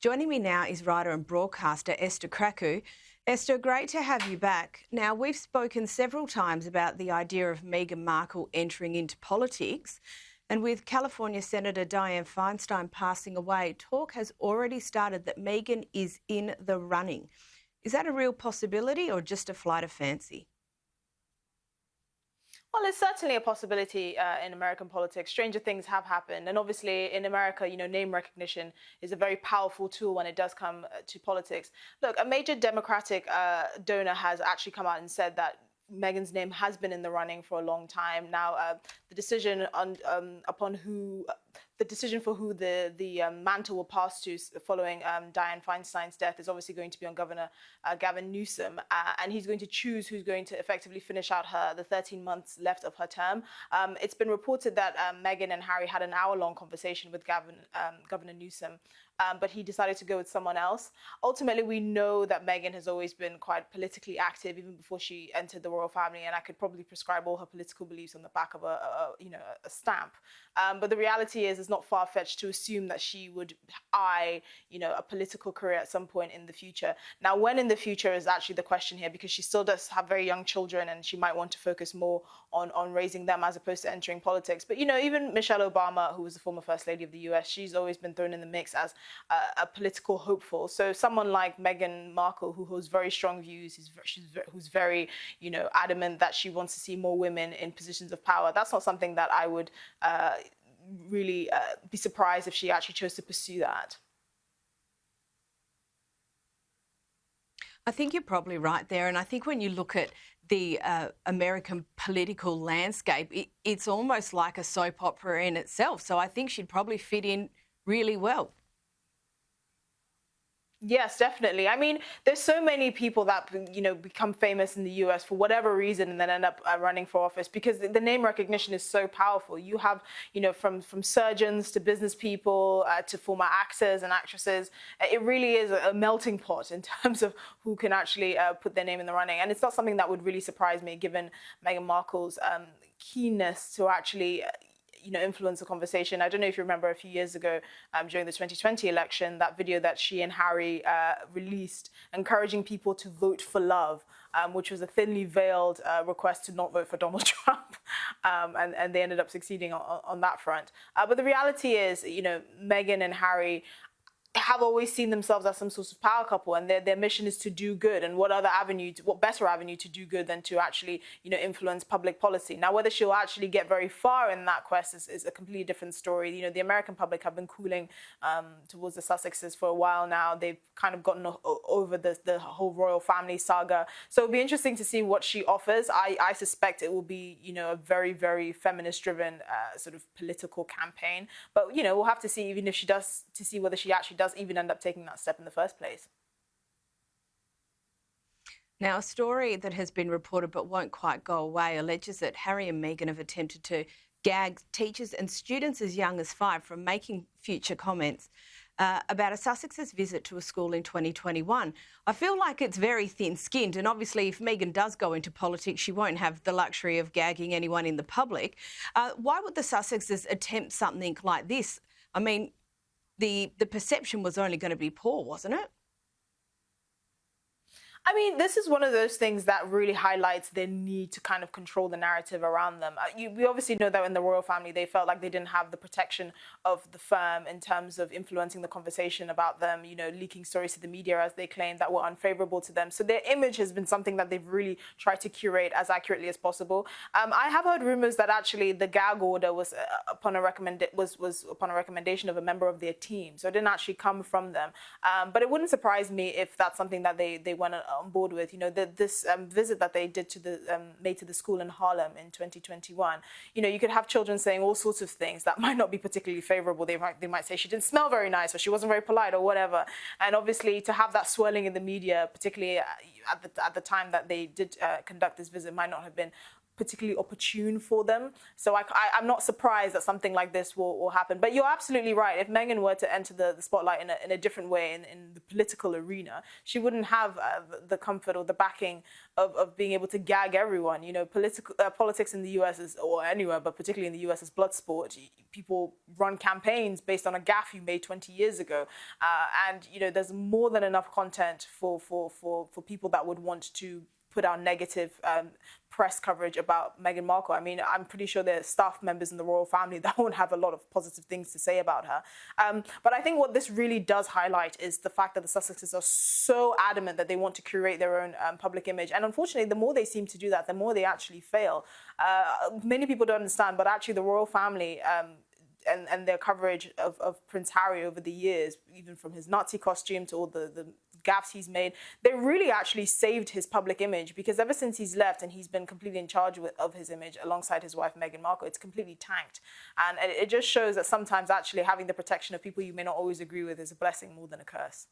Joining me now is writer and broadcaster Esther Krakue. Esther, great to have you back. Now, we've spoken several times about the idea of Meghan Markle entering into politics, and with California Senator Dianne Feinstein passing away, talk has already started that Meghan is in the running. Is that a real possibility or just a flight of fancy? Well, it's certainly a possibility in American politics. Stranger things have happened. And obviously in America, name recognition is a very powerful tool when it does come to politics. Look, a major Democratic donor has actually come out and said that Meghan's name has been in the running for a long time. Now, the decision the decision for who the mantle will pass to following Dianne Feinstein's death is obviously going to be on Governor Gavin Newsom, and he's going to choose who's going to effectively finish out the 13 months left of her term. It's been reported that Meghan and Harry had an hour-long conversation with Governor Newsom, but he decided to go with someone else. Ultimately, we know that Meghan has always been quite politically active, even before she entered the royal family, and I could probably prescribe all her political beliefs on the back of a stamp. But the reality is, it's not far-fetched to assume that she would eye, a political career at some point in the future. Now, when in the future is actually the question here, because she still does have very young children, and she might want to focus more on raising them as opposed to entering politics. But, even Michelle Obama, who was the former First Lady of the US, she's always been thrown in the mix as a political hopeful. So someone like Meghan Markle, who holds very strong views, who's very, adamant that she wants to see more women in positions of power, that's not something that I would really be surprised if she actually chose to pursue that. I think you're probably right there. And I think when you look at the American political landscape, it's almost like a soap opera in itself. So I think she'd probably fit in really well. Yes, definitely. I mean, there's so many people that, become famous in the US for whatever reason and then end up running for office because the name recognition is so powerful. You have, from surgeons to business people to former actors and actresses. It really is a melting pot in terms of who can actually put their name in the running. And it's not something that would really surprise me, given Meghan Markle's keenness to actually influence the conversation. I don't know if you remember a few years ago during the 2020 election, that video that she and Harry released encouraging people to vote for love, which was a thinly veiled request to not vote for Donald Trump. And they ended up succeeding on that front. But the reality is, Meghan and Harry have always seen themselves as some sort of power couple, and their mission is to do good. And what better avenue to do good than to actually, influence public policy? Now, whether she'll actually get very far in that quest is a completely different story. The American public have been cooling towards the Sussexes for a while now. They've kind of gotten over the whole royal family saga. So it'll be interesting to see what she offers. I suspect it will be, a very, very feminist-driven sort of political campaign. But, we'll have to see, even if she does, to see whether she actually does even end up taking that step in the first place. Now, a story that has been reported but won't quite go away alleges that Harry and Meghan have attempted to gag teachers and students as young as 5 from making future comments about a Sussex's visit to a school in 2021. I feel like it's very thin-skinned, and obviously if Meghan does go into politics, she won't have the luxury of gagging anyone in the public. Why would the Sussexes attempt something like this? I mean, the perception was only going to be poor, wasn't it? I mean, this is one of those things that really highlights their need to kind of control the narrative around them. We obviously know that in the royal family, they felt like they didn't have the protection of the firm in terms of influencing the conversation about them, leaking stories to the media, as they claimed, that were unfavorable to them. So their image has been something that they've really tried to curate as accurately as possible. I have heard rumors that actually the gag order was upon a recommendation of a member of their team. So it didn't actually come from them. But it wouldn't surprise me if that's something that they went on board with. This visit that they did made to the school in Harlem in 2021. You could have children saying all sorts of things that might not be particularly favorable. They might say she didn't smell very nice, or she wasn't very polite, or whatever. And obviously, to have that swirling in the media, particularly at the time that they did conduct this visit, might not have been particularly opportune for them. So I'm not surprised that something like this will happen. But you're absolutely right. If Meghan were to enter the spotlight in a different way in the political arena, she wouldn't have the comfort or the backing of being able to gag everyone. You know, politics in the US is, or anywhere, but particularly in the US, is blood sport. People run campaigns based on a gaffe you made 20 years ago. And, you know, there's more than enough content for people that would want to put out negative press coverage about Meghan Markle. I mean, I'm pretty sure there are staff members in the royal family that won't have a lot of positive things to say about her. But I think what this really does highlight is the fact that the Sussexes are so adamant that they want to curate their own public image. And unfortunately, the more they seem to do that, the more they actually fail. Many people don't understand, but actually the royal family and their coverage of Prince Harry over the years, even from his Nazi costume to all the gaffes he's made, they really actually saved his public image, because ever since he's left and he's been completely in charge of his image alongside his wife Meghan Markle, it's completely tanked. And it just shows that sometimes actually having the protection of people you may not always agree with is a blessing more than a curse.